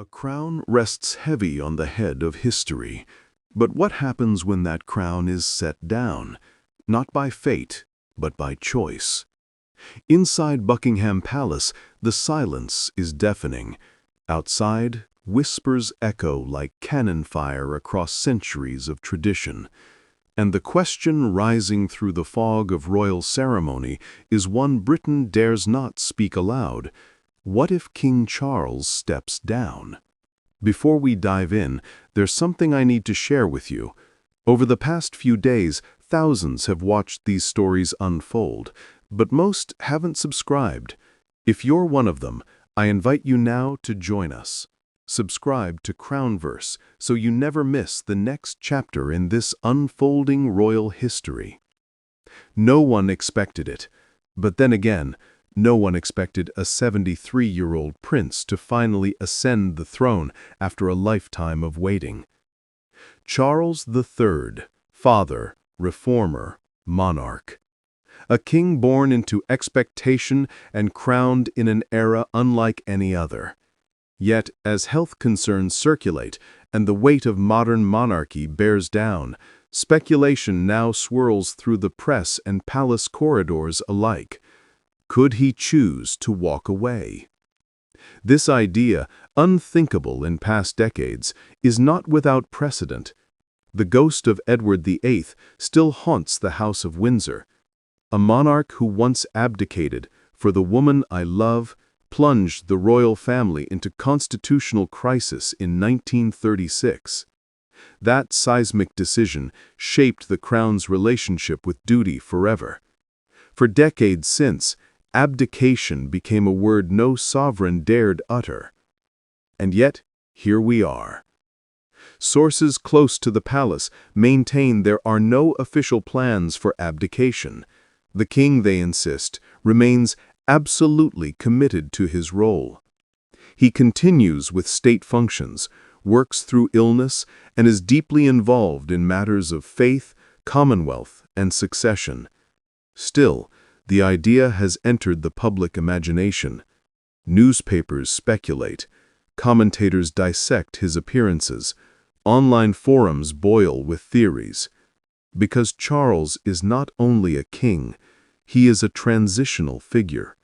A crown rests heavy on the head of history. But what happens when that crown is set down? Not by fate, but by choice. Inside Buckingham Palace, the silence is deafening. Outside, whispers echo like cannon fire across centuries of tradition. And the question rising through the fog of royal ceremony is one Britain dares not speak aloud. What if King Charles steps down? Before we dive in, there's something I need to share with you. Over the past few days, thousands have watched these stories unfold, but most haven't subscribed. If you're one of them, I invite you now to join us. Subscribe to Crownverse so you never miss the next chapter in this unfolding royal history. No one expected it, but then again, no one expected a 73-year-old prince to finally ascend the throne after a lifetime of waiting. Charles III, father, reformer, monarch. A king born into expectation and crowned in an era unlike any other. Yet, as health concerns circulate and the weight of modern monarchy bears down, speculation now swirls through the press and palace corridors alike. Could he choose to walk away? This idea, unthinkable in past decades, is not without precedent. The ghost of Edward VIII still haunts the House of Windsor. A monarch who once abdicated for the woman I love plunged the royal family into constitutional crisis in 1936. That seismic decision shaped the crown's relationship with duty forever. For decades since, abdication became a word no sovereign dared utter. And yet, here we are. Sources close to the palace maintain there are no official plans for abdication. The king, they insist, remains absolutely committed to his role. He continues with state functions, works through illness, and is deeply involved in matters of faith, commonwealth, and succession. Still, the idea has entered the public imagination. Newspapers speculate, commentators dissect his appearances, online forums boil with theories. Because Charles is not only a king, he is a transitional figure.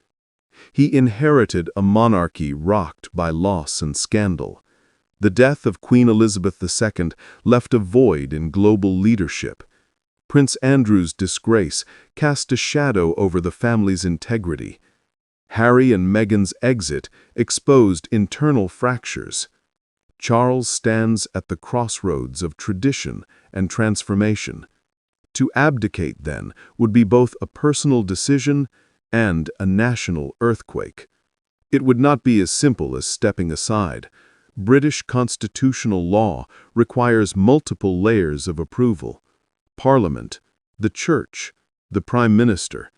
He inherited a monarchy rocked by loss and scandal. The death of Queen Elizabeth II left a void in global leadership. Prince Andrew's disgrace cast a shadow over the family's integrity. Harry and Meghan's exit exposed internal fractures. Charles stands at the crossroads of tradition and transformation. To abdicate, then, would be both a personal decision and a national earthquake. It would not be as simple as stepping aside. British constitutional law requires multiple layers of approval. Parliament, the Church, the Prime Minister.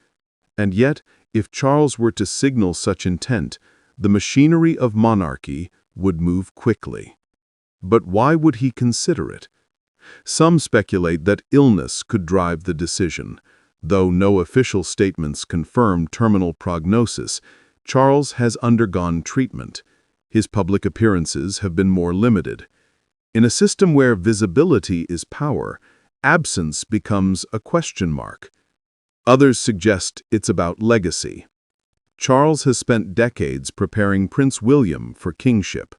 And yet, if Charles were to signal such intent, the machinery of monarchy would move quickly. But why would he consider it? Some speculate that illness could drive the decision. Though no official statements confirm terminal prognosis, Charles has undergone treatment. His public appearances have been more limited. In a system where visibility is power, absence becomes a question mark. Others suggest it's about legacy. Charles has spent decades preparing Prince William for kingship.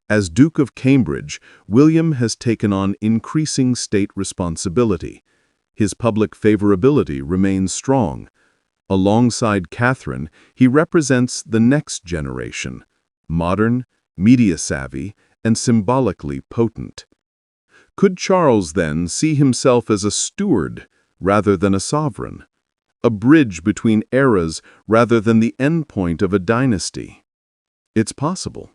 As Duke of Cambridge, William has taken on increasing state responsibility. His public favorability remains strong. Alongside Catherine, he represents the next generation, modern, media-savvy, and symbolically potent. Could Charles, then, see himself as a steward rather than a sovereign? A bridge between eras rather than the endpoint of a dynasty? It's possible.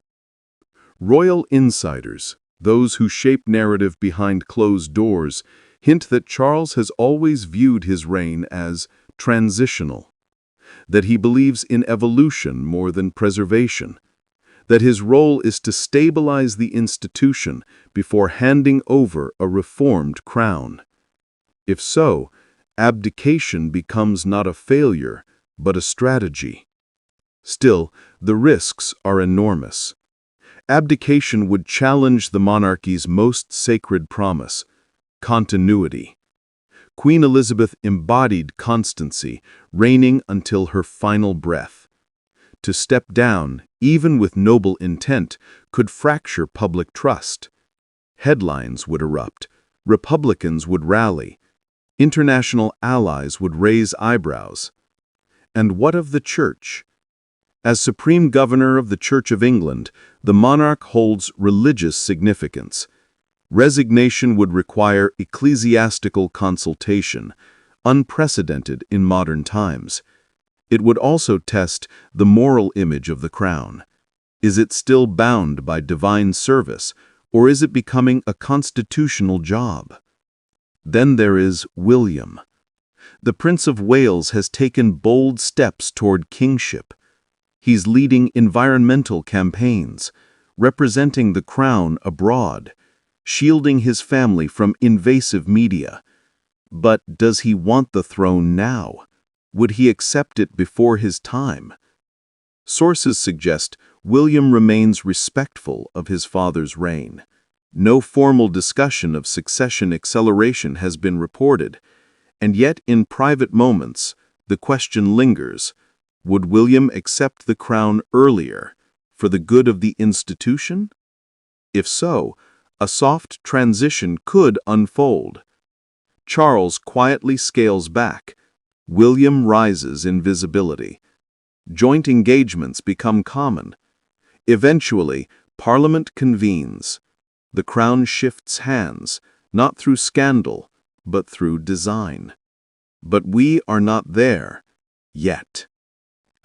Royal insiders, those who shape narrative behind closed doors, hint that Charles has always viewed his reign as transitional, that he believes in evolution more than preservation, that his role is to stabilize the institution before handing over a reformed crown. If so, abdication becomes not a failure, but a strategy. Still, the risks are enormous. Abdication would challenge the monarchy's most sacred promise: continuity. Queen Elizabeth embodied constancy, reigning until her final breath. To step down, even with noble intent, could fracture public trust. Headlines would erupt, Republicans would rally, international allies would raise eyebrows. And what of the Church? As Supreme Governor of the Church of England, the monarch holds religious significance. Resignation would require ecclesiastical consultation, unprecedented in modern times. It would also test the moral image of the crown. Is it still bound by divine service, or is it becoming a constitutional job? Then there is William. The Prince of Wales has taken bold steps toward kingship. He's leading environmental campaigns, representing the crown abroad, shielding his family from invasive media. But does he want the throne now? Would he accept it before his time? Sources suggest William remains respectful of his father's reign. No formal discussion of succession acceleration has been reported, and yet in private moments, the question lingers: would William accept the crown earlier, for the good of the institution? If so, a soft transition could unfold. Charles quietly scales back. William rises in visibility. Joint engagements become common. Eventually, Parliament convenes. The crown shifts hands, not through scandal, but through design. But we are not there yet.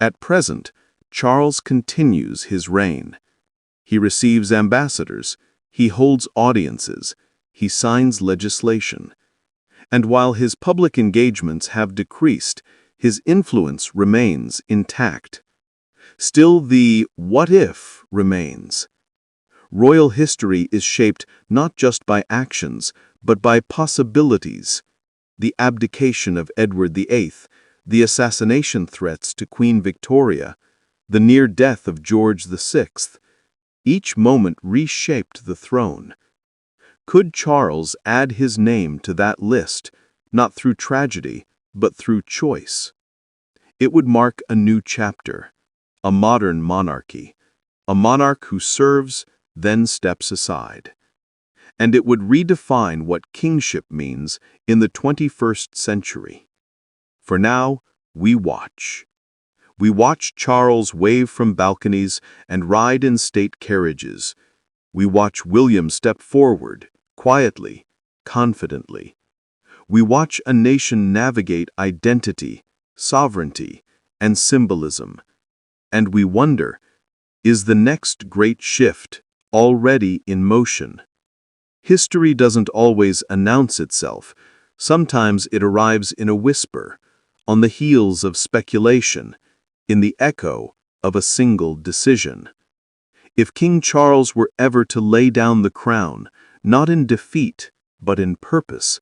At present, Charles continues his reign. He receives ambassadors, he holds audiences, he signs legislation. And while his public engagements have decreased, his influence remains intact. Still, the what if remains. Royal history is shaped not just by actions, but by possibilities. The abdication of Edward VIII, the assassination threats to Queen Victoria, the near death of George VI. Each moment reshaped the throne. Could Charles add his name to that list, not through tragedy, but through choice? It would mark a new chapter, a modern monarchy, a monarch who serves, then steps aside. And it would redefine what kingship means in the 21st century. For now, we watch. We watch Charles wave from balconies and ride in state carriages. We watch William step forward, quietly, confidently. We watch a nation navigate identity, sovereignty, and symbolism. And we wonder, is the next great shift already in motion? History doesn't always announce itself. Sometimes it arrives in a whisper, on the heels of speculation, in the echo of a single decision. If King Charles were ever to lay down the crown, not in defeat, but in purpose,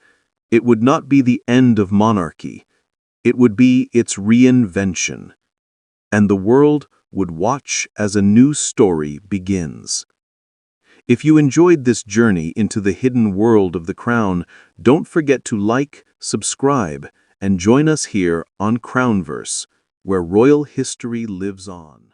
it would not be the end of monarchy. It would be its reinvention. And the world would watch as a new story begins. If you enjoyed this journey into the hidden world of the crown, don't forget to like, subscribe, and join us here on Crownverse, where royal history lives on.